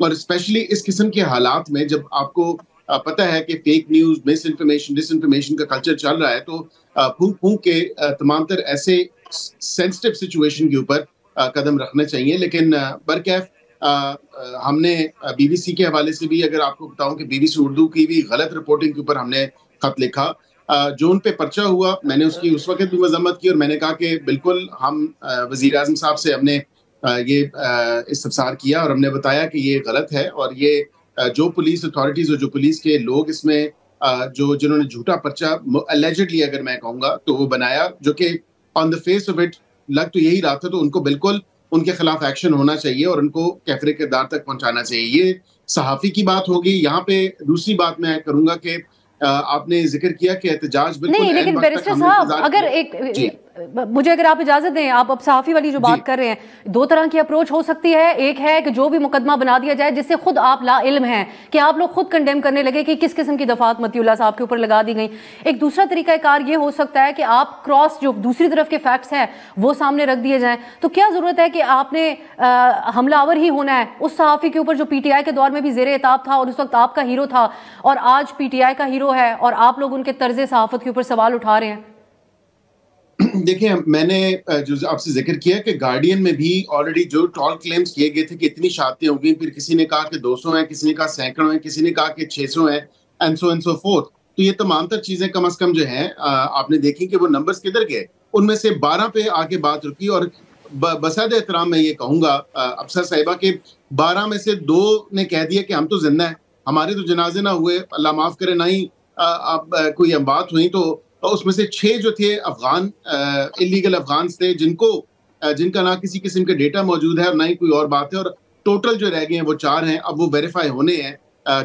اور اسپیشلی اس قسم کے حالات میں جب آپ کو پتہ ہے کہ فیک نیوز، مس انفارمیشن، ڈس انفارمیشن کا کلچر چل رہا ہے، تو پھونک پھونک کے تمام تر ایسے سینسٹیو سچویشن کے اوپر قدم رکھنا چاہیے. لیکن برکیف ہم نے بی بی سی کے حوالے سے بھی اگر آپ کو بتاؤں کہ بی بی سی اردو کی بھی غلط رپورٹنگ کے اوپر ہم نے خط لکھا. جو ان پہ پرچہ ہوا میں نے اس کی اس وقت بھی مذمت کی، اور میں نے کہا کہ بالکل ہم وزیر اعظم صاحب سے ہم نے یہ استفسار کیا اور ہم نے بتایا کہ یہ غلط ہے، اور یہ جو پولیس اتھارٹیز اور جو پولیس کے لوگ اس میں جنہوں نے جھوٹا پرچہ الیجڈلی اگر میں کہوں گا تو وہ بنایا، جو کہ آن دا فیس آف اٹ لگ تو یہی رہا تھا، تو ان کو بالکل ان کے خلاف ایکشن ہونا چاہیے اور ان کو کیفر کردار تک پہنچانا چاہیے. یہ صحافی کی بات ہوگی. یہاں پہ دوسری بات میں کروں گا کہ آپ نے ذکر کیا کہ احتجاج بالکل نہیں، لیکن بیرسٹر صاحب اگر ایک مجھے اگر آپ اجازت دیں، آپ اب صحافی والی جو بات کر رہے ہیں، دو طرح کی اپروچ ہو سکتی ہے. ایک ہے کہ جو بھی مقدمہ بنا دیا جائے جس سے خود آپ لا علم ہیں کہ آپ لوگ خود کنڈیم کرنے لگے کہ کس قسم کی دفعات متی اللہ صاحب کے اوپر لگا دی گئیں. ایک دوسرا طریقہ کار یہ ہو سکتا ہے کہ آپ کراس جو دوسری طرف کے فیکٹس ہیں وہ سامنے رکھ دیے جائیں. تو کیا ضرورت ہے کہ آپ نے حملہ آور ہی ہونا ہے اس صحافی کے اوپر جو پی ٹی آئی کے دور میں بھی زیر اعتاب تھا اور اس وقت آپ کا ہیرو تھا، اور آج پی ٹی آئی کا ہیرو ہے اور آپ لوگ ان کے طرز صحافت کے اوپر سوال اٹھا رہے ہیں؟ دیکھیں، میں نے جو آپ سے ذکر کیا کہ گارڈین میں بھی آلریڈی جو ٹال کلیمز کیے گئے تھے کہ اتنی شہادتیں ہو گئی، پھر کسی نے کہا کہ 200 ہیں، کسی نے کہا سینکڑوں ہیں، کسی نے کہا کہ 600 ہیں، اینڈ سو فورتھ. تو یہ تمام تر چیزیں کم از کم جو ہیں آپ نے دیکھی کہ وہ نمبرز کدھر گئے. ان میں سے 12 پہ آگے بات رکی، اور بساد احترام میں یہ کہوں گا افسر صاحبہ کہ 12 میں سے 2 نے کہہ دیا کہ ہم تو زندہ ہیں، ہمارے تو جنازے نہ ہوئے، اللہ معاف کرے، نہ ہی کوئی بات ہوئی. تو اس میں سے 6 جو تھے افغان اللیگل افغانس تھے جن کا نہ کسی قسم کا ڈیٹا موجود ہے اور نہ ہی کوئی اور بات ہے، اور ٹوٹل جو رہ گئے ہیں وہ 4 ہیں. اب وہ ویریفائی ہونے ہیں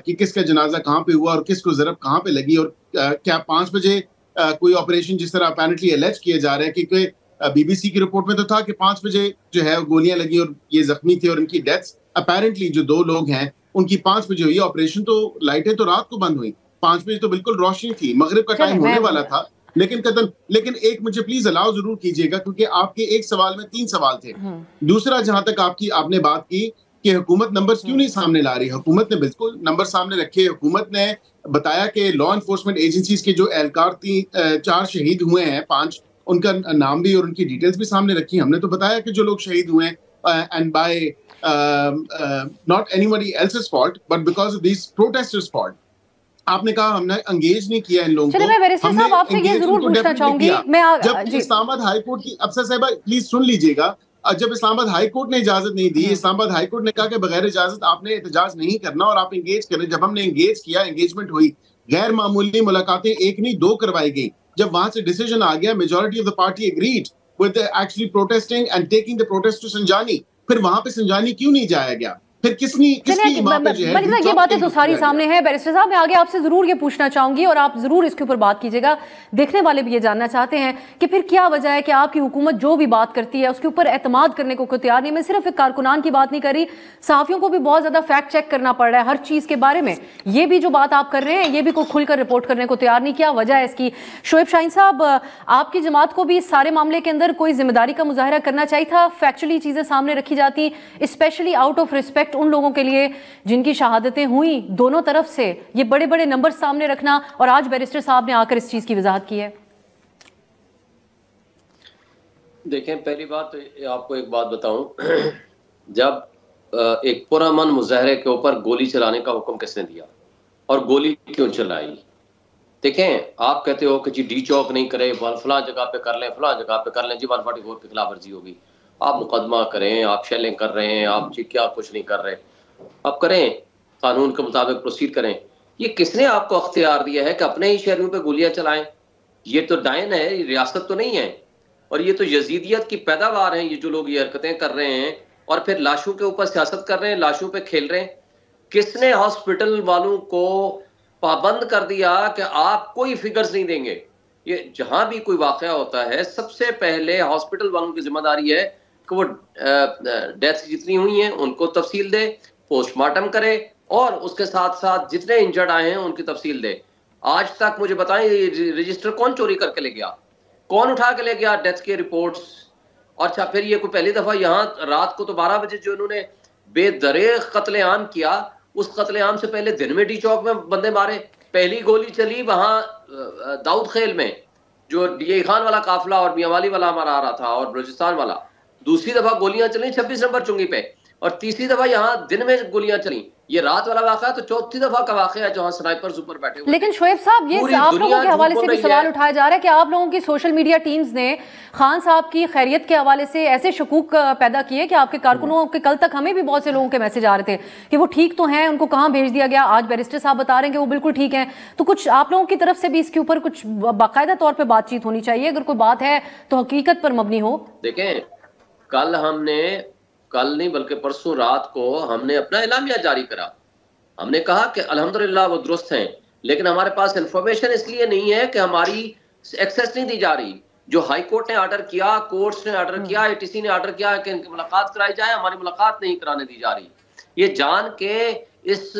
کہ کس کا جنازہ کہاں پہ ہوا اور کس کو ضرب کہاں پہ لگی، اور کیا 5 بجے کوئی آپریشن جس طرح اپیرنٹلی الیج کیا جا رہا ہے، کیونکہ بی بی سی کی رپورٹ میں تو تھا کہ 5 بجے جو ہے گولیاں لگی اور یہ زخمی تھے، اور ان کی ڈیتھس اپیرنٹلی جو 2 لوگ ہیں ان کی 5 بجے ہوئی. آپریشن تو لائٹیں تو رات کو بند ہوئی، 5 بجے تو بالکل روشنی تھی، مغرب کا ٹائم ہونے والا تھا. لیکن ایک مجھے پلیز الاؤ ضرور کیجئے گا، کیونکہ آپ کے ایک سوال میں 3 سوال تھے. دوسرا، جہاں تک آپ نے بات کی کہ حکومت نمبرز کیوں نہیں سامنے لا رہی، حکومت نے بالکل نمبر سامنے رکھے. حکومت نے بتایا کہ لا انفورسمنٹ ایجنسیز کے جو اہلکار 4 شہید ہوئے ہیں، 5 ان کا نام بھی اور ان کی ڈیٹیلز بھی سامنے رکھی. ہم نے تو بتایا کہ جو لوگ شہید ہوئے ہیں and by not anybody else's fault but because of these protesters' fault. آپ نے کہا ہم نے انگیج نہیں کیا ان لوگوں کو. چلے میں بیرسٹر صاحب آپ سے یہ ضرور پوچھنا چاہوں گی، جب اسلام آباد ہائی کورٹ کی افسر صاحبہ پلیز سن لیجئے گا، جب اسلام آباد ہائی کورٹ نے اجازت نہیں دی، اسلام آباد ہائی کورٹ نے کہا کہ بغیر اجازت آپ نے احتجاج نہیں کرنا اور آپ انگیج کریں. جب ہم نے انگیج کیا، انگیجمنٹ ہوئی، غیر معمولی ملاقاتیں 1 نہیں 2 کروائی گئی. جب وہاں سے ڈیسیجن آ گیا، majority of the party agreed with actually protesting and taking the protest to Sanjani. پھر وہاں پہ سنجانی کیوں نہیں جایا گیا؟ پھر کس کی یہ باتیں تو ساری سامنے ہیں. بیرسٹر صاحب میں آگے آپ سے ضرور یہ پوچھنا چاہوں گی اور آپ ضرور اس کے اوپر بات کیجیے گا. دیکھنے والے بھی یہ جاننا چاہتے ہیں کہ پھر کیا وجہ ہے کہ آپ کی حکومت جو بھی بات کرتی ہے اس کے اوپر اعتماد کرنے کو کوئی تیار نہیں. میں صرف ایک کارکنان کی بات نہیں کر رہی، صحافیوں کو بھی بہت زیادہ فیکٹ چیک کرنا پڑ رہا ہے ہر چیز کے بارے میں. یہ بھی جو بات آپ کر رہے ہیں یہ بھی کوئی کھل کر رپورٹ کرنے کو تیار نہیں. کیا وجہ ہے اس کی؟ شعیب شاہین صاحب، آپ کی جماعت کو بھی اس سارے معاملے کے اندر کوئی ذمہ داری کا مظاہرہ کرنا چاہیے تھا. فیکچولی چیزیں سامنے رکھی جاتی، اسپیشلی آؤٹ آف ریسپیکٹ ان لوگوں کے لیے جن کی شہادتیں ہوئیں دونوں طرف سے. یہ بڑے بڑے نمبر سامنے رکھنا، اور آج بیرسٹر صاحب نے آ کر اس چیز کی وضاحت کی ہے. دیکھیں، پہلی بات آپ کو ایک بات بتاؤں، جب ایک پرامن مظاہرے کے اوپر گولی چلانے کا حکم کس نے دیا اور گولی کیوں چلائی؟ دیکھیں، آپ کہتے ہو کہ جی ڈی چوک نہیں کرے، فلاں جگہ پہ کر لیں، فلاں جگہ پہ کر لیں، جی 144 کی خلاف ورزی ہوگی. آپ مقدمہ کریں، آپ شیلنگ کر رہے ہیں، آپ جی کیا کچھ نہیں کر رہے، آپ کریں، قانون کے مطابق پروسیڈ کریں. یہ کس نے آپ کو اختیار دیا ہے کہ اپنے ہی شہریوں پہ گولیاں چلائیں؟ یہ تو ڈائن ہے، یہ ریاست تو نہیں ہے، اور یہ تو یزیدیت کی پیداوار ہیں. یہ جو لوگ یہ حرکتیں کر رہے ہیں اور پھر لاشوں کے اوپر سیاست کر رہے ہیں، لاشوں پہ کھیل رہے ہیں. کس نے ہاسپٹل والوں کو پابند کر دیا کہ آپ کوئی فگرز نہیں دیں گے؟ یہ جہاں بھی کوئی واقعہ ہوتا ہے سب سے پہلے ہاسپٹل والوں کی ذمہ داری ہے کہ وہ ڈیتھ جتنی ہوئی ہیں ان کو تفصیل دے، پوسٹ مارٹم کرے، اور اس کے ساتھ ساتھ جتنے انجرڈ آئے ہیں ان کی تفصیل دے. آج تک مجھے بتائیں یہ رجسٹر کون چوری کر کے لے گیا، کون اٹھا کے لے گیا ڈیتھ کے رپورٹس؟ اچھا، پھر یہ کوئی پہلی دفعہ یہاں رات کو تو 12 بجے جو انہوں نے بے دریغ قتل عام کیا. اس قتل عام سے پہلے دن میں ڈی چوک میں بندے مارے. پہلی گولی چلی وہاں داؤد خیل میں جو ڈی اے خان والا قافلہ اور میاں والی والا ہمارا آ رہا تھا اور بلوچستان والا. دوسری دفعہ گولیاں چلیں 26 نمبر چنگی پہ, اور تیسری دفعہ یہاں دن میں گولیاں چلیں. یہ رات والا واقعہ ہے. تو چوتھی دفعہ کا واقعہ ہے جہاں سنائپرز اوپر بیٹھے ہوئے. لیکن شعیب صاحب یہ آپ لوگوں کے حوالے سے بھی سوال اٹھایا جا رہا ہے کہ آپ لوگوں کی سوشل میڈیا ٹیمز نے خان صاحب کی خیریت کے حوالے سے ایسے شکوک پیدا کیے کہ آپ کے کارکنوں کے کل تک ہمیں بھی بہت سے لوگوں کے میسج آ رہے تھے کہ وہ ٹھیک تو ہیں, ان کو کہاں بھیج دیا گیا. آج بیرسٹر صاحب بتا رہے ہیں کہ وہ بالکل ٹھیک ہیں. تو کچھ آپ لوگوں کی طرف سے بھی اس کے اوپر کچھ باقاعدہ طور پہ بات چیت ہونی چاہیے. اگر کوئی بات ہے تو حقیقت پر مبنی ہو. دیکھیں کل نہیں بلکہ پرسوں رات کو ہم نے اپنا اعلامیہ جاری کرا. ہم نے کہا کہ الحمدللہ وہ درست ہیں, لیکن ہمارے پاس انفارمیشن اس لیے نہیں ہے کہ ہماری ایکسیس نہیں دی جا رہی. جو ہائی کورٹ نے آرڈر کیا, کورٹس نے آرڈر کیا, اے ٹی سی نے آرڈر کیا کہ ان کی ملاقات کرائی جائے, ہماری ملاقات نہیں کرانے دی جا رہی. یہ جان کے اس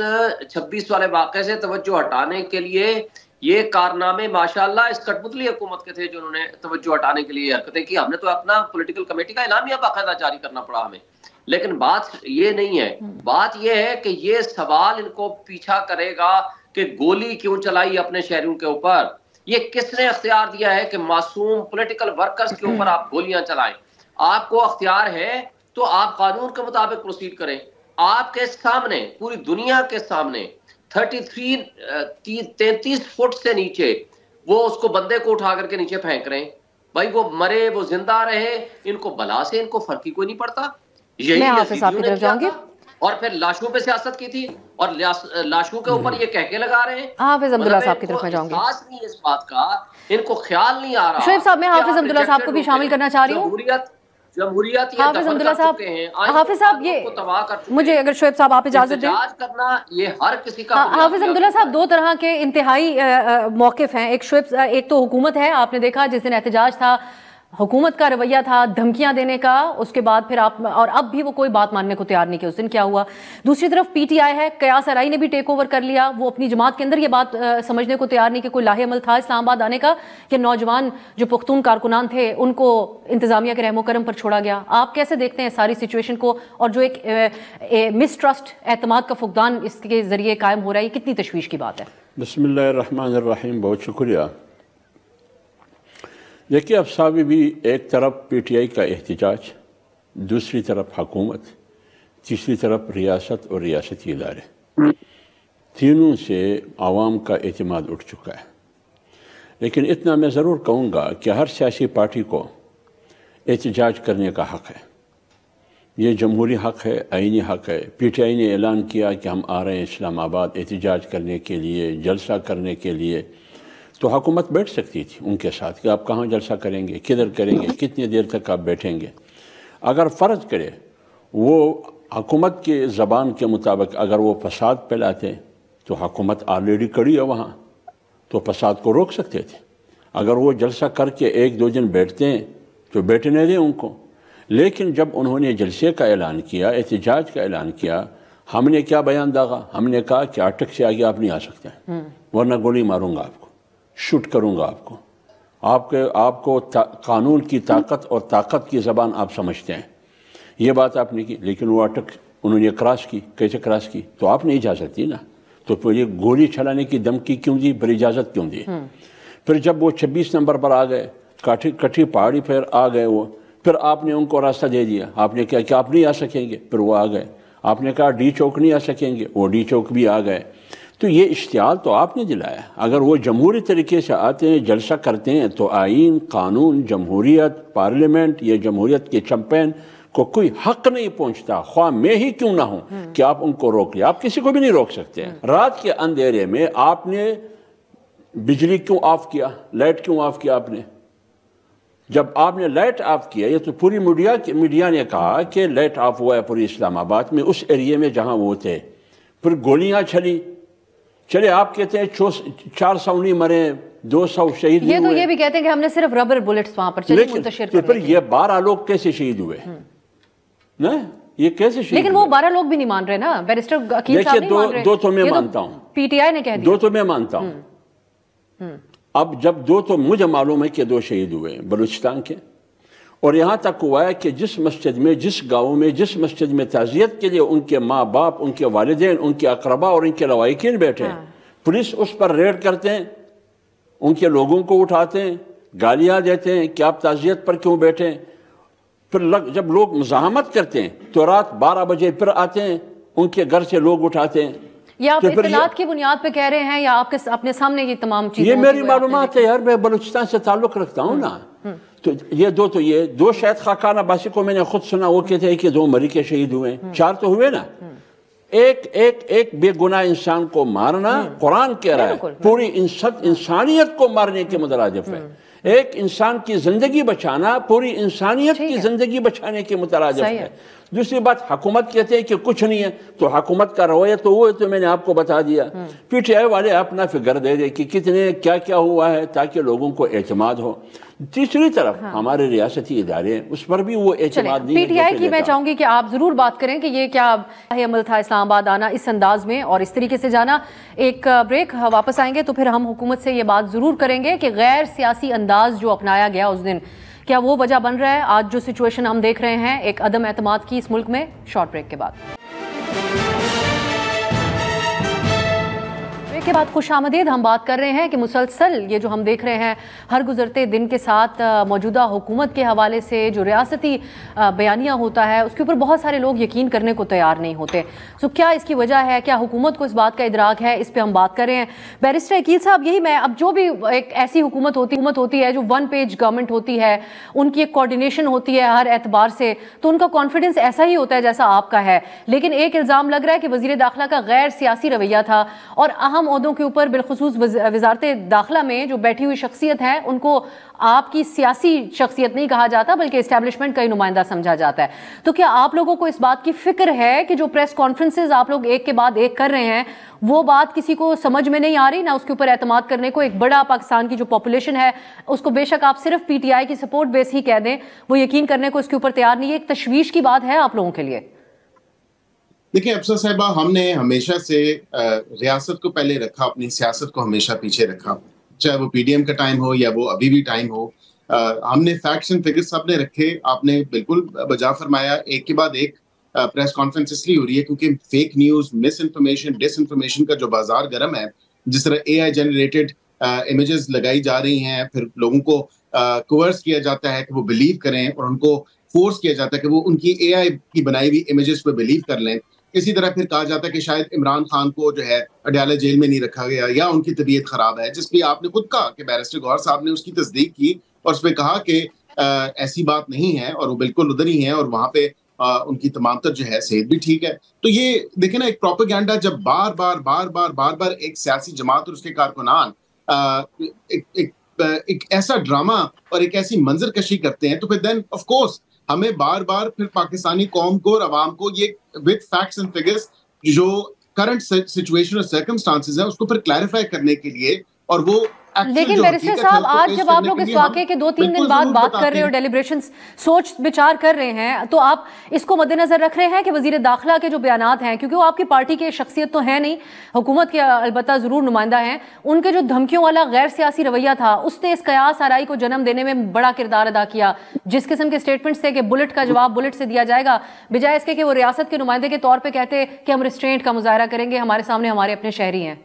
26 والے واقعے سے توجہ ہٹانے کے لیے یہ کارنامے ماشاءاللہ اس کٹپتلی حکومت کے تھے جو انہوں نے توجہ ہٹانے کے لیے حرکتیں کی. ہم نے تو اپنا پولیٹیکل کمیٹی کا اعلامیہ باقاعدہ جاری کرنا پڑا ہمیں. لیکن بات یہ نہیں ہے. بات یہ ہے کہ یہ سوال ان کو پیچھا کرے گا کہ گولی کیوں چلائی اپنے شہریوں کے اوپر. یہ کس نے اختیار دیا ہے کہ معصوم پولیٹیکل ورکرز کے اوپر آپ گولیاں چلائیں؟ آپ کو اختیار ہے تو آپ قانون کے مطابق پروسیڈ کریں. آپ کے سامنے, پوری دنیا کے سامنے 33 فٹ سے نیچے وہ اس کو بندے کو اٹھا کر کے نیچے پھینک رہے ہیں. بھائی وہ مرے وہ زندہ رہے, ان کو بلا سے ان کو فرق ہی کوئی نہیں پڑتا. یہی حافظ صاحب کی طرف جاؤں گی. اور پھر لاشوں پہ سیاست کی تھی اور لاشوں کے اوپر یہ کہہ کے لگا رہے ہیں. حافظ عبداللہ صاحب کی طرف میں جاؤں گی. احساس نہیں اس بات کا, ان کو خیال نہیں آ رہا. شعیب صاحب میں حافظ عبداللہ صاحب کو بھی شامل کرنا چاہ رہی ہوں. جمہوریت یہ حافظ عبداللہ صاحب, حافظ صاحب یہ مجھے اگر شعیب صاحب آپ اجازت دیں. احتجاج کرنا یہ ہر کسی کا. حافظ عبداللہ صاحب دو طرح کے انتہائی موقف ہیں. ایک تو حکومت ہے, آپ نے دیکھا جس دن احتجاج تھا حکومت کا رویہ تھا دھمکیاں دینے کا, اس کے بعد پھر آپ اور اب بھی وہ کوئی بات ماننے کو تیار نہیں کہ اس دن کیا ہوا. دوسری طرف پی ٹی آئی ہے, قیاس ارائی نے بھی ٹیک اوور کر لیا. وہ اپنی جماعت کے اندر یہ بات سمجھنے کو تیار نہیں کہ کوئی لاہے عمل تھا اسلام آباد آنے کا, یا نوجوان جو پختون کارکنان تھے ان کو انتظامیہ کے رحم و کرم پر چھوڑا گیا. آپ کیسے دیکھتے ہیں ساری سچویشن کو, اور جو ایک مسٹرسٹ اعتماد کا فقدان اس کے ذریعے قائم ہو رہا ہے, یہ کتنی تشویش کی بات ہے؟ بسم اللہ الرحمن الرحیم. بہت شکریہ. دیکھیے اب صاحب بھی ایک طرف پی ٹی آئی کا احتجاج, دوسری طرف حکومت, تیسری طرف ریاست اور ریاستی ادارے, تینوں سے عوام کا اعتماد اٹھ چکا ہے. لیکن اتنا میں ضرور کہوں گا کہ ہر سیاسی پارٹی کو احتجاج کرنے کا حق ہے. یہ جمہوری حق ہے, آئینی حق ہے. پی ٹی آئی نے اعلان کیا کہ ہم آ رہے ہیں اسلام آباد احتجاج کرنے کے لیے, جلسہ کرنے کے لیے. تو حکومت بیٹھ سکتی تھی ان کے ساتھ کہ آپ کہاں جلسہ کریں گے, کدھر کریں گے, کتنی دیر تک آپ بیٹھیں گے. اگر فرض کرے وہ حکومت کے زبان کے مطابق اگر وہ فساد پھیلاتے تو حکومت آلریڈی کڑی ہے وہاں, تو فساد کو روک سکتے تھے. اگر وہ جلسہ کر کے 1-2 دن بیٹھتے ہیں تو بیٹھنے دیں ان کو. لیکن جب انہوں نے جلسے کا اعلان کیا, احتجاج کا اعلان کیا, ہم نے کیا بیان داغا؟ ہم نے کہا کہ اٹک سے آگے آپ نہیں آ سکتے, ورنہ گولی ماروں گا آپ کو, شوٹ کروں گا آپ کو. آپ کو قانون کی طاقت اور طاقت کی زبان آپ سمجھتے ہیں. یہ بات آپ نے کی, لیکن وہ اٹک انہوں نے کراس کی. کیسے کراس کی؟ تو آپ نے اجازت دی نا, تو پھر یہ گولی چلانے کی دھمکی کیوں دی, پر اجازت کیوں دی؟ پھر جب وہ 26 نمبر پر آ گئے, کٹھی پہاڑی پر آ گئے وہ, پھر آپ نے ان کو راستہ دے دیا. آپ نے کہا کہ آپ نہیں آ سکیں گے, پھر وہ آ گئے. آپ نے کہا ڈی چوک نہیں آ سکیں گے, وہ ڈی چوک بھی آ گئے. تو یہ اشتعال تو آپ نے دلایا. اگر وہ جمہوری طریقے سے آتے ہیں, جلسہ کرتے ہیں, تو آئین, قانون, جمہوریت, پارلیمنٹ, یہ جمہوریت کے چمپین کو کوئی حق نہیں پہنچتا, خواہ میں ہی کیوں نہ ہوں, کہ آپ ان کو روک لیں. آپ کسی کو بھی نہیں روک سکتے. رات کے اندھیرے میں آپ نے بجلی کیوں آف کیا, لائٹ کیوں آف کیا آپ نے؟ جب آپ نے لائٹ آف کیا, یہ تو پوری میڈیا نے کہا کہ لائٹ آف ہوا ہے پوری اسلام آباد میں, اس ایریے میں جہاں وہ تھے. پھر گولیاں چلی. چلے آپ کہتے ہیں 400 نہیں مرے, 200 شہید ہوئے. یہ تو یہ بھی کہتے ہیں کہ ہم نے صرف ربر بلٹس وہاں پر چلی منتشر کرنے. پھر یہ 12 لوگ کیسے شہید ہوئے؟ نا یہ کیسے شہید؟ لیکن وہ 12 لوگ بھی نہیں مان رہے نا, بیرسٹر عقیل صاحب نہیں مان رہے. دو تو میں مانتا ہوں, پی ٹی آئی نے کہہ دیا. 2 تو میں مانتا ہوں. اب جب 2 تو مجھے معلوم ہے کہ 2 شہید ہوئے بلوچستان کے, اور یہاں تک ہوا ہے کہ جس مسجد میں، جس گاؤں میں، جس مسجد میں تعزیت کے لیے ان کے ماں باپ، ان کے والدین، ان کے اقربا اور ان کے لوائقین بیٹھے ہیں، پولیس اس پر ریڈ کرتے ہیں، ان کے لوگوں کو اٹھاتے ہیں، گالیاں دیتے ہیں کہ آپ تعزیت پر کیوں بیٹھے ہیں. پھر جب لوگ مزاحمت کرتے ہیں تو رات 12 بجے پھر آتے ہیں، ان کے گھر سے لوگ اٹھاتے ہیں. یا آپ اطلاعات کی بنیاد پہ کہہ رہے ہیں یا آپ اپنے سامنے یہ تمام چیزیں؟ یہ میری معلومات ہے یار، میں بلوچستان سے تعلق رکھتا ہوں نا. تو یہ دو شاید خاقان عباسی کو میں نے خود سنا، وہ کہتے ہیں کہ 2 مری کے شہید ہوئے ہیں، 4 تو ہوئے نا. ایک بے گناہ انسان کو مارنا قرآن کہہ رہا ہے پوری انسانیت کو مارنے کے مترادف ہے. ایک انسان کی زندگی بچانا پوری انسانیت کی زندگی بچانے کے مترادف ہے. دوسری بات، حکومت کہتے ہیں کہ کچھ نہیں ہے، تو حکومت کا رویہ تو وہ ہے، تو میں نے آپ کو بتا دیا. پی ٹی آئی والے اپنا فگر دے دے کہ کتنے کیا ہوا ہے تاکہ لوگوں کو اعتماد ہو. تیسری طرف ہمارے ریاستی ادارے ہیں، اس پر بھی وہ اعتماد نہیں ہے. پی ٹی آئی کی میں چاہوں گی کہ آپ ضرور بات کریں کہ یہ کیا عمل تھا اسلام آباد آنا اس انداز میں اور اس طریقے سے جانا. ایک بریک، واپس آئیں گے تو پھر ہم حکومت سے یہ بات ضرور کریں گے کہ غیر سیاسی انداز جو اپنایا گیا اس دن، کیا وہ وجہ بن رہا ہے آج جو سچویشن ہم دیکھ رہے ہیں ایک عدم اعتماد کی اس ملک میں؟ شارٹ بریک کے بعد کے بعد خوش آمدید. ہم بات کر رہے ہیں کہ مسلسل یہ جو ہم دیکھ رہے ہیں ہر گزرتے دن کے ساتھ موجودہ حکومت کے حوالے سے جو ریاستی بیانیہ ہوتا ہے اس کے اوپر بہت سارے لوگ یقین کرنے کو تیار نہیں ہوتے. سو کیا اس کی وجہ ہے؟ کیا حکومت کو اس بات کا ادراک ہے؟ اس پہ ہم بات کر رہے ہیں. بیرسٹر عقیل صاحب، یہی میں اب جو بھی ایک ایسی حکومت ہوتی ہے جو 1 پیج گورنمنٹ ہوتی ہے، ان کی ایک کوارڈینیشن ہوتی ہے ہر اعتبار سے، تو ان کا کانفیڈنس ایسا ہی ہوتا ہے جیسا آپ کا ہے. لیکن ایک الزام لگ رہا ہے کہ وزیر داخلہ کا غیر سیاسی رویہ تھا اور اہم عہدوں کے اوپر بالخصوص وزارت داخلہ میں جو بیٹھی ہوئی شخصیت ہے ان کو آپ کی سیاسی شخصیت نہیں کہا جاتا بلکہ اسٹیبلشمنٹ کا ہی نمائندہ سمجھا جاتا ہے. تو کیا آپ لوگوں کو اس بات کی فکر ہے کہ جو پریس کانفرنسز آپ لوگ ایک کے بعد ایک کر رہے ہیں وہ بات کسی کو سمجھ میں نہیں آ رہی، نہ اس کے اوپر اعتماد کرنے کو؟ ایک بڑا پاکستان کی جو پاپولیشن ہے اس کو بے شک آپ صرف پی ٹی آئی کی سپورٹ بیس ہی کہہ دیں، وہ یقین کرنے کو اس کے اوپر تیار نہیں ہے. ایک تشویش کی بات ہے آپ لوگوں کے لیے. دیکھیں افسر صاحبہ، ہم نے ہمیشہ سے ریاست کو پہلے رکھا، اپنی سیاست کو ہمیشہ پیچھے رکھا، چاہے وہ پی ڈی ایم کا ٹائم ہو یا وہ ابھی بھی ٹائم ہو. ہم نے فیکٹس اینڈ فگرز سب نے رکھے. آپ نے بالکل بجا فرمایا، ایک کے بعد ایک پریس کانفرنس اس لیے ہو رہی ہے کیونکہ فیک نیوز، مس انفارمیشن، ڈس انفارمیشن کا جو بازار گرم ہے، جس طرح اے آئی جنریٹڈ امیجز لگائی جا رہی ہیں، پھر لوگوں کو کوورس کیا جاتا ہے کہ وہ بلیو کریں اور ان کو فورس کیا جاتا ہے کہ وہ ان کی اے آئی کی بنائی ہوئی امیجز پہ بلیو کر لیں. اسی طرح پھر کہا جاتا ہے کہ شاید عمران خان کو جو ہے اڈیالہ جیل میں نہیں رکھا گیا یا ان کی طبیعت خراب ہے، جس پہ آپ نے خود کہا کہ بیرسٹر گوہر صاحب نے اس کی تصدیق کی اور اس پہ کہا کہ ایسی بات نہیں ہے اور وہ بالکل ادھر ہی ہیں اور وہاں پہ ان کی تمام تر جو ہے صحت بھی ٹھیک ہے. تو یہ دیکھیں نا، ایک پروپیگنڈا جب بار بار ایک سیاسی جماعت اور اس کے کارکنان ایک ایسا ڈرامہ اور ایک ایسی منظر کشی کرتے ہیں تو پھر دین آف کورس ہمیں بار بار پھر پاکستانی قوم کو اور عوام کو یہ وتھ فیکٹس اینڈ فگرز جو کرنٹ سچویشن اور سرکمسٹانسز ہیں اس کو پھر کلیریفائی کرنے کے لیے اور وہ. لیکن بیرسٹر صاحب، آج جب آپ لوگ اس واقعے کے 2-3 دن بعد بات کر رہے ہیں اور ڈیلیبریشنز سوچ بچار کر رہے ہیں، تو آپ اس کو مد نظر رکھ رہے ہیں کہ وزیر داخلہ کے جو بیانات ہیں، کیونکہ وہ آپ کی پارٹی کے شخصیت تو ہیں نہیں، حکومت کے البتہ ضرور نمائندہ ہیں، ان کے جو دھمکیوں والا غیر سیاسی رویہ تھا اس نے اس قیاس آرائی کو جنم دینے میں بڑا کردار ادا کیا. جس قسم کے سٹیٹمنٹس تھے کہ بلٹ کا جواب بلٹ سے دیا جائے گا، بجائے اس کے کہ وہ ریاست کے نمائندے کے طور پہ کہتے کہ ہم ریسٹرینٹ کا مظاہرہ کریں گے، ہمارے سامنے ہمارے اپنے شہری ہیں.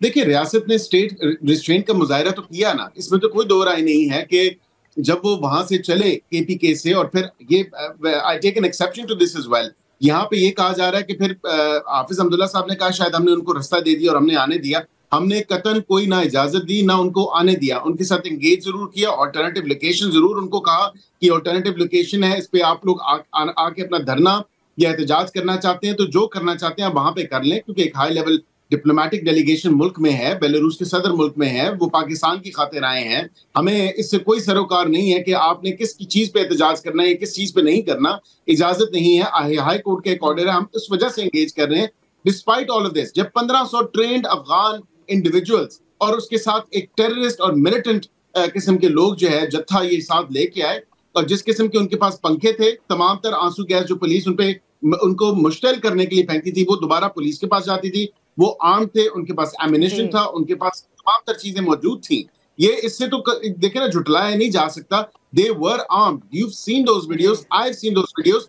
دیکھیں، ریاست نے اسٹیٹ ریسٹرینٹ کا مظاہرہ تو کیا نا، اس میں تو کوئی دو رائے نہیں ہے کہ جب وہ وہاں سے چلے کے پی کے سے، اور پھر یہ I take an exception to this as well، یہاں پہ یہ کہا جا رہا ہے کہ پھر حافظ حمداللہ صاحب نے کہا شاید ہم نے ان کو رستہ دے دیا اور ہم نے آنے دیا. ہم نے قطعاً کوئی نہ اجازت دی نہ ان کو آنے دیا. ان کے ساتھ انگیج ضرور کیا، آلٹرنیٹیو لوکیشن ضرور ان کو کہا کہ آلٹرنیٹیو لوکیشن ہے، اس پہ آپ لوگ آ کے اپنا دھرنا یا احتجاج کرنا چاہتے ہیں تو جو کرنا چاہتے ہیں وہاں پہ کر لیں، کیونکہ ایک ہائی لیول ڈپلومیٹک ڈیلیگیشن ملک میں ہے، بیلاروس کے صدر ملک میں ہے، وہ پاکستان کی خاطر آئے ہیں. ہمیں اس سے کوئی سروکار نہیں ہے کہ آپ نے کس کی چیز پہ احتجاج کرنا ہے یا کس چیز پہ نہیں کرنا، اجازت نہیں ہے. ہائی کورٹ کا ایک آرڈر ہے، ہم اس وجہ سے انگیج کر رہے ہیں. ڈسپائٹ آل آف دس، جب 1500 ٹرینڈ افغان انڈیویجولز اور اس کے ساتھ ایک ٹیررسٹ اور ملیٹنٹ قسم کے لوگ جو ہے جتھا یہ ساتھ لے کے آئے، اور جس قسم کے ان کے پاس پنکھے تھے، تمام تر آنسو گیس جو پولیس ان کو مشتعل کرنے کے لیے پھینکتی تھی وہ دوبارہ پولیس کے پاس جاتی تھی. وہ آرم تھے، ان کے پاس ایمونیشن تھا، ان کے پاس تمام تر چیزیں موجود تھیں. یہ اس سے تو دیکھیں نا جھٹلایا نہیں جا سکتا. they were armed. You've seen those videos, I've seen those videos.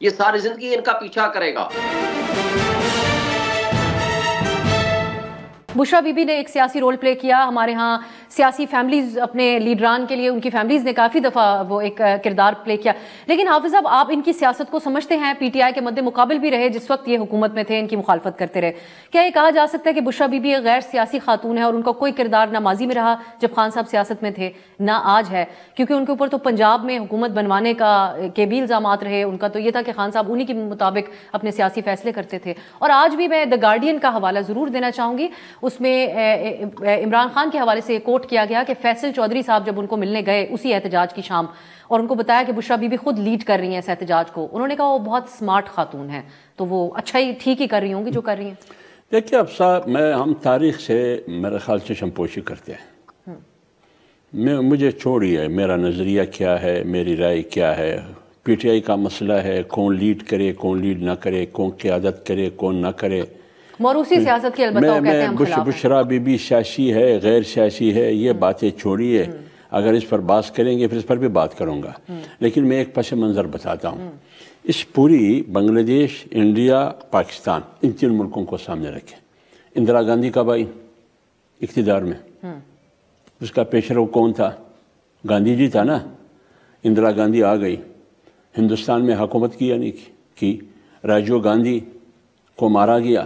یہ ساری زندگی ان کا پیچھا کرے گا. بشرا بی بی نے ایک سیاسی رول پلے کیا. ہمارے ہاں سیاسی فیملیز اپنے لیڈران کے لیے ان کی فیملیز نے کافی دفعہ وہ ایک کردار پلے کیا. لیکن حافظ صاحب آپ ان کی سیاست کو سمجھتے ہیں, پی ٹی آئی کے مد مقابل بھی رہے جس وقت یہ حکومت میں تھے, ان کی مخالفت کرتے رہے. کیا یہ کہا جا سکتا ہے کہ بشرا بی بی ایک غیر سیاسی خاتون ہے اور ان کا کوئی کردار نہ ماضی میں رہا جب خان صاحب سیاست میں تھے نہ آج ہے, کیونکہ ان کے اوپر تو پنجاب میں حکومت بنوانے کے بھی الزامات رہے. ان کا تو یہ تھا کہ خان صاحب انہی کے مطابق اپنے سیاسی فیصلے کرتے تھے. اور آج بھی میں دا گارڈین کا حوالہ ضرور دینا چاہوں گی, اس میں عمران خان کے حوالے سے کوٹ کیا گیا کہ فیصل چودھری صاحب جب ان کو ملنے گئے اسی احتجاج کی شام اور ان کو بتایا کہ بشرا بی بی خود لیڈ کر رہی ہیں اس احتجاج کو, انہوں نے کہا وہ بہت سمارٹ خاتون ہیں, تو وہ اچھا ہی ٹھیک ہی کر رہی ہوں گی جو کر رہی ہیں. دیکھیے اب صاحب, ہم تاریخ سے میرے خیال سے شمپوشی کرتے ہیں. مجھے چھوڑیے میرا نظریہ کیا ہے, میری رائے کیا ہے. پی ٹی آئی کا مسئلہ ہے کون لیڈ کرے کون لیڈ نہ کرے, کون قیادت کرے کون نہ کرے. موروثی سیاست کی البتہ وہ کہتے ہیں ہم خلاف ہیں. بشرا بی بی سیاسی ہے غیر سیاسی ہے, یہ باتیں چھوڑیے. اگر اس پر بات کریں گے پھر اس پر بھی بات کروں گا, لیکن میں ایک پس منظر بتاتا ہوں. اس پوری بنگلہ دیش, انڈیا, پاکستان, ان تین ملکوں کو سامنے رکھیں. اندرا گاندھی کب آئی اقتدار میں؟ اس کا پیشرو کون تھا؟ گاندھی جی تھا نا. اندرا گاندھی آ گئی, ہندوستان میں حکومت کی یا نہیں کی. راجیو گاندھی کو مارا گیا,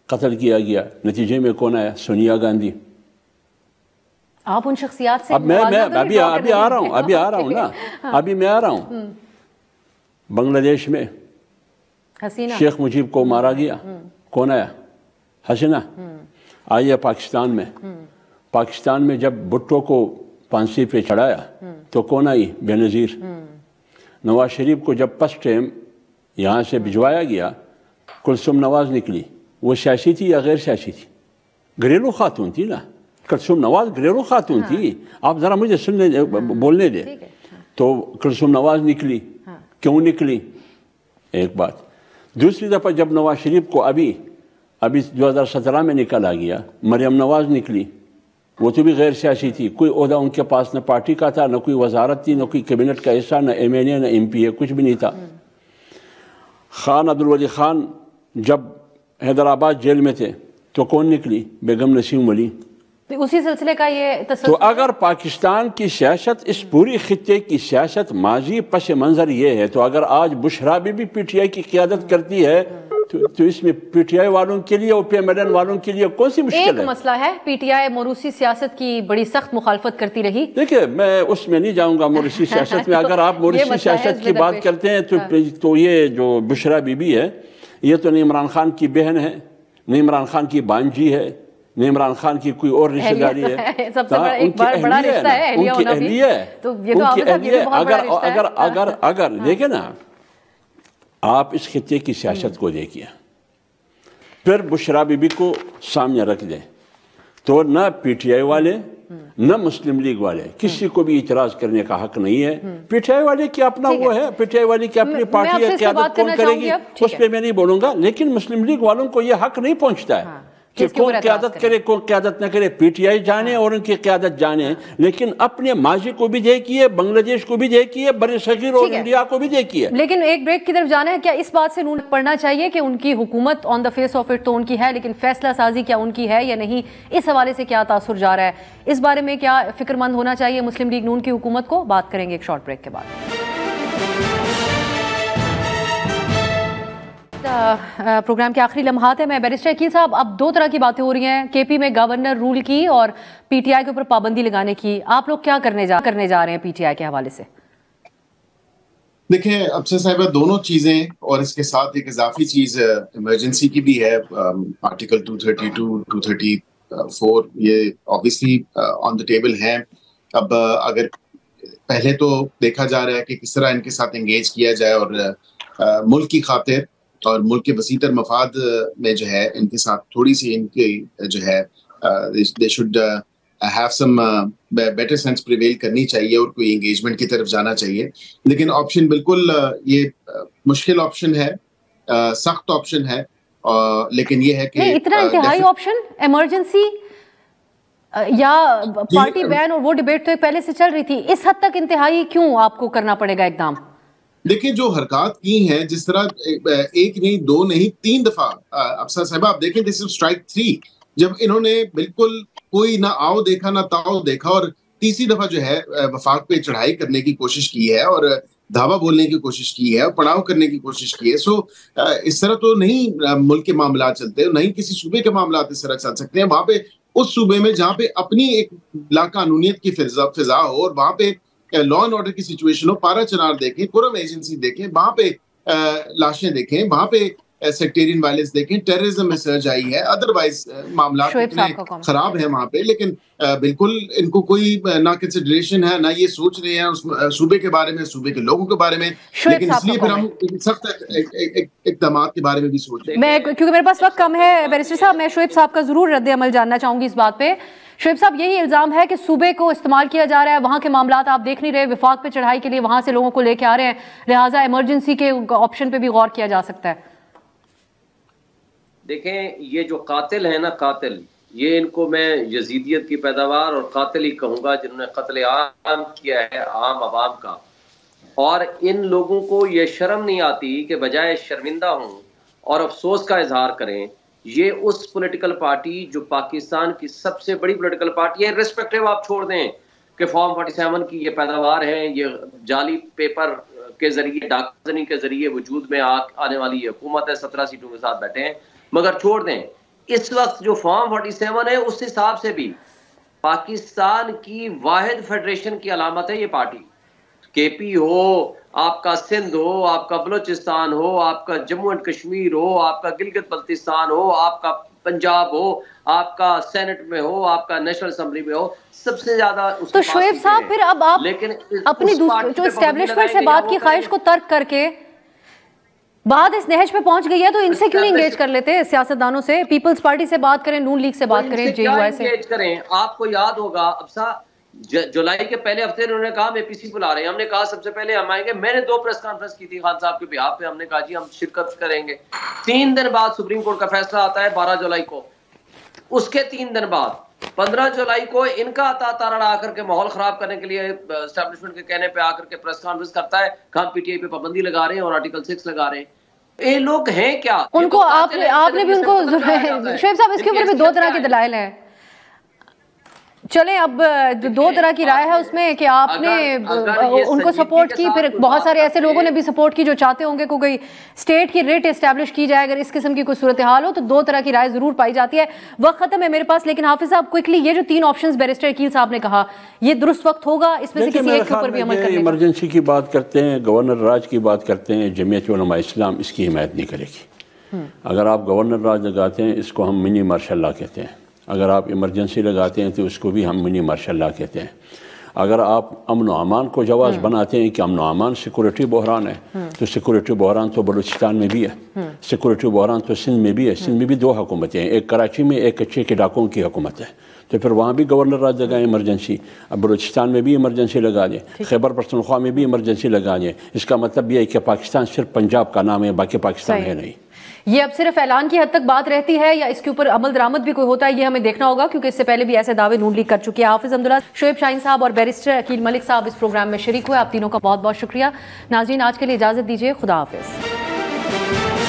قتل کیا گیا, نتیجے میں کون آیا؟ سونیا گاندھی. آپ ان شخصیات سے ابھی آ رہا ہوں نا, ابھی میں آ رہا ہوں. بنگلہ دیش میں شیخ مجیب کو مارا گیا, کون آیا؟ حسینہ. آئیے پاکستان میں, پاکستان میں جب بھٹو کو پھانسی پہ چڑھایا تو کون آئی؟ بے نظیر. نواز شریف کو جب فرسٹ ٹائم یہاں سے بھجوایا گیا کلثوم نواز نکلی. وہ سیاسی تھی یا غیر سیاسی تھی؟ گھریلو خاتون تھی نا. کلثوم نواز گھریلو خاتون تھی. آپ ذرا مجھے سننے بولنے دیں. تو کلثوم نواز نکلی, کیوں نکلی؟ ایک بات. دوسری دفعہ جب نواز شریف کو ابھی 2017 میں نکالا گیا, مریم نواز نکلی. وہ تو بھی غیر سیاسی تھی, کوئی عہدہ ان کے پاس نہ پارٹی کا تھا, نہ کوئی وزارت تھی, نہ کوئی کیبنٹ کا حصہ, نہ ایم این اے, نہ ایم پی اے, کچھ بھی نہیں تھا. خان عبدالولی خان جب حیدرآباد جیل میں تھے تو کون نکلی؟ بیگم نسیم ولی. اسی سلسلے کا یہ تو اگر پاکستان کی سیاست, اس پوری خطے کی سیاست ماضی پس منظر یہ ہے, تو اگر آج Bushra Bibi P T I کی قیادت کرتی ہے تو اس میں پی ٹی آئی والوں کے لیے اور پی ایم ایل این والوں کے لیے کون سی مشکل ہے؟ ایک مسئلہ ہے, پی ٹی آئی موروثی سیاست کی بڑی سخت مخالفت کرتی رہی. دیکھیے میں اس میں نہیں جاؤں گا موروثی سیاست میں. اگر آپ موروثی سیاست کی بات کرتے ہیں تو یہ جو بشرا بی بی ہے یہ تو نہ عمران خان کی بہن ہے, نہ عمران خان کی بانجی ہے, نہ عمران خان کی کوئی اور رشتہ داری ہے. سب سے بڑا رشتہ ہے اہلیہ ہونا بھی. تو یہ تو آپ صاحب یہ بھی بہت بڑا رشتہ ہے. اگر دیکھیں نا, آپ اس خطے کی سیاست کو دیکھیے, پھر بشرا بی بی کو سامنے رکھ دیں تو نہ پی ٹی آئی والے نہ مسلم لیگ والے کسی کو بھی اعتراض کرنے کا حق نہیں ہے. پی ٹی آئی والے کی اپنا وہ ہے, پی ٹی آئی والے کی اپنی پارٹی ہے, قیادت کون کرے گی اس پہ میں نہیں بولوں گا. لیکن مسلم لیگ والوں کو یہ حق نہیں پہنچتا ہے کہ کون قیادت کرے کون قیادت نہ کرے. پی ٹی آئی جانے اور ان کی قیادت جانے, لیکن اپنے ماضی کو بھی دیکھیے, بنگلہ دیش کو بھی دیکھیے, بر صغیر اور انڈیا کو بھی دیکھیے. لیکن ایک بریک کی طرف جانا ہے. کیا اس بات سے نون پڑنا چاہیے کہ ان کی حکومت آن دا فیس آف اٹ تو ان کی ہے, لیکن فیصلہ سازی کیا ان کی ہے یا نہیں؟ اس حوالے سے کیا تاثر جا رہا ہے, اس بارے میں کیا فکر مند ہونا چاہیے مسلم لیگ نون کی حکومت کو؟ بات کریں گے ایک شارٹ بریک کے بعد. پروگرام کے آخری لمحات ہیں. میں بیرسٹر عقیل صاحب, اب دو طرح کی باتیں ہو رہی ہیں, کے پی میں گورنر رول کی اور پی ٹی آئی کے اوپر پابندی لگانے کی. آپ لوگ کیا کرنے جا رہے ہیں پی ٹی آئی کے حوالے سے؟ دیکھیں افسر صاحبہ, دونوں چیزیں اور اس کے ساتھ ایک اضافی چیز ایمرجنسی کی بھی ہے. آرٹیکل 232 234 یہ obviously آن دا ٹیبل ہیں. اب اگر پہلے تو دیکھا جا رہا ہے کہ کس طرح ان کے ساتھ انگیج کیا جائے اور ملک کی خاطر اور ملک کے وسیع تر مفاد میں جو ہے ان کے ساتھ تھوڑی سی ان کی جو ہے they should have some better sense prevail کرنی چاہیے اور کوئی انگیجمنٹ کی طرف جانا چاہیے. لیکن آپشن بالکل یہ مشکل آپشن ہے, سخت آپشن ہے, لیکن یہ ہے کہ اتنا انتہائی آپشن ایمرجنسی یا پارٹی بین اور وہ ڈیبیٹ تو پہلے سے چل رہی تھی, اس حد تک انتہائی کیوں آپ کو کرنا پڑے گا اقدام؟ دیکھیں جو حرکات کی ہیں، جس طرح ایک نہیں، دو نہیں، 3 دفعہ افسر صاحبہ آپ دیکھیں، دس از اسٹرائک 3، جب انہوں نے بالکل کوئی نہ آؤ دیکھا نہ تاؤ دیکھا، اور تیسری دفعہ جو ہے وفاق پہ چڑھائی کرنے کی کوشش کی ہے اور دھاوا بولنے کی کوشش کی ہے اور پڑاؤ کرنے کی کوشش کی ہے. سو اس طرح تو نہیں ملک کے معاملات چلتے، نہیں کسی صوبے کے معاملات اس طرح چل سکتے ہیں. وہاں پہ اس صوبے میں جہاں پہ اپنی ایک لا قانونیت کی فضا ہو اور وہاں پہ لا اینڈ آرڈر کی سچویشن ہو، پارا چنار دیکھیں، قرم ایجنسی دیکھیں، وہاں پہ لاشیں دیکھیں، وہاں پہ سیکٹیرین وائلنس دیکھیں، ٹیررزم میں سرج آئی ہے، ادروائز معاملات اتنے خراب ہیں وہاں پہ، لیکن بالکل ان کو کوئی نہ کنسیڈریشن ہے، نہ یہ سوچ رہے ہیں اس صوبے کے بارے میں، صوبے کے لوگوں کے بارے میں. لیکن اس لیے پھر ہم سخت اقدامات کے بارے میں بھی سوچ رہے ہیں. میں کیونکہ میرے پاس وقت کم ہے بیرسٹر صاحب، میں شعیب صاحب کا ضرور رد عمل جاننا چاہوں گی اس بات پہ. شعیب صاحب، یہی الزام ہے کہ صوبے کو استعمال کیا جا رہا ہے، وہاں کے معاملات آپ دیکھ نہیں رہے، وفاق پہ چڑھائی کے لیے وہاں سے لوگوں کو لے کے آ رہے ہیں، لہٰذا ایمرجنسی کے آپشن پہ بھی غور کیا جا سکتا ہے. دیکھیں یہ جو قاتل ہیں نا، قاتل، یہ ان کو میں یزیدیت کی پیداوار اور قاتل ہی کہوں گا، جنہوں نے قتل عام کیا ہے عام عوام کا. اور ان لوگوں کو یہ شرم نہیں آتی کہ بجائے شرمندہ ہوں اور افسوس کا اظہار کریں. یہ اس پولیٹیکل پارٹی جو پاکستان کی سب سے بڑی پولیٹیکل پارٹی ہے، ریسپیکٹیو آپ چھوڑ دیں کہ فارم 47 کی یہ پیداوار ہے، یہ جعلی پیپر کے ذریعے، ڈاکہ کے ذریعے وجود میں آنے والی یہ حکومت ہے، 17 سیٹوں کے ساتھ بیٹھے ہیں. مگر چھوڑ دیں اس وقت جو فارم 47 ہے، اس حساب سے بھی پاکستان کی واحد فیڈریشن کی علامت ہے یہ پارٹی. کے پی ہو، آپ کا سندھ ہو، آپ کا بلوچستان ہو، آپ کا جموں اینڈ کشمیر ہو، آپ کا گلگت بلتستان ہو، آپ کا پنجاب ہو، آپ کا سینٹ میں ہو، آپ کا نیشنل اسمبلی میں ہو، سب سے زیادہ. تو شعیب صاحب پھر اب آپ اپنی جو اسٹیبلشمنٹ سے بات کی خواہش کو ترک کر کے بعد اس نہج پہ پہنچ گئی ہے، تو ان سے کیوں نہیں انگیج کر لیتے؟ سیاستدانوں سے، پیپلز پارٹی سے بات کریں، نون لیگ سے بات کریں، جے یو آئی سے انگیج کریں. آپ کو یاد ہوگا ابسا جولائی کے پہلے ہفتے انہوں نے کہا ہم اے پی سی بلا رہے ہیں. ہم نے کہا سب سے پہلے ہم آئیں گے. میں نے 2 پریس کانفرنس کی تھی خان صاحب کے بیہاف پہ. ہم نے کہا جی ہم شرکت کریں گے. 3 دن بعد سپریم کورٹ کا فیصلہ آتا ہے 12 جولائی کو. اس کے 3 دن بعد 15 جولائی کو ان کا عطا تارڑ آ کر کے ماحول خراب کرنے کے لیے اسٹیبلشمنٹ کے کہنے پہ آ کر کے پریس کانفرنس کرتا ہے کہ ہم پی ٹی آئی پہ پابندی لگا رہے ہیں اور آرٹیکل 6 لگا رہے ہیں. یہ لوگ ہیں کیا؟ ان کو آپ نے بھی ان کو شعیب صاحب اس کے اوپر بھی 2 طرح کے دلائل ہیں. چلیں اب 2 طرح کی رائے ہے اس میں کہ آپ نے ان کو سپورٹ کی، پھر بہت سارے ایسے لوگوں نے بھی سپورٹ کی جو چاہتے ہوں گے کہ کوئی اسٹیٹ کی ریٹ اسٹیبلش کی جائے اگر اس قسم کی کوئی صورتحال ہو. تو 2 طرح کی رائے ضرور پائی جاتی ہے. وقت ختم ہے میرے پاس، لیکن حافظ صاحب کوئکلی یہ جو 3 آپشنز بیرسٹر عقیل صاحب نے کہا، یہ درست وقت ہوگا اس میں سے کسی ایک کے اوپر بھی عمل کرنے کا؟ ایمرجنسی کی بات کرتے ہیں، گورنر راج کی بات کرتے ہیں، جمعیت علماء اسلام اس کی حمایت نہیں کرے گی. اگر آپ گورنر راج لگاتے ہیں، اس کو ہم منی مارشل لا کہتے ہیں. اگر آپ ایمرجنسی لگاتے ہیں تو اس کو بھی ہم منی مارشل لا کہتے ہیں. اگر آپ امن و امان کو جواز بناتے ہیں کہ امن و امان سیکورٹی بحران ہے، تو سیکورٹی بحران تو بلوچستان میں بھی ہے، سیکورٹی بحران تو سندھ میں بھی ہے. سندھ میں بھی 2 حکومتیں ہیں، ایک کراچی میں، ایک کچے کے ڈاکوں کی حکومت ہے. تو پھر وہاں بھی گورنر راج لگائیں ایمرجنسی. اب بلوچستان میں بھی ایمرجنسی لگا دیں، خیبر پختونخوا میں بھی ایمرجنسی لگا دیں. اس کا مطلب یہ ہے کہ پاکستان صرف پنجاب کا نام ہے، باقی پاکستان ہے نہیں. یہ اب صرف اعلان کی حد تک بات رہتی ہے یا اس کے اوپر عمل درآمد بھی کوئی ہوتا ہے، یہ ہمیں دیکھنا ہوگا، کیونکہ اس سے پہلے بھی ایسے دعوے نون لیگ کر چکی ہے. حافظ حمداللہ، شعیب شاہین صاحب اور بیرسٹر عقیل ملک صاحب اس پروگرام میں شریک ہوئے. آپ تینوں کا بہت بہت شکریہ. ناظرین آج کے لیے اجازت دیجیے، خدا حافظ.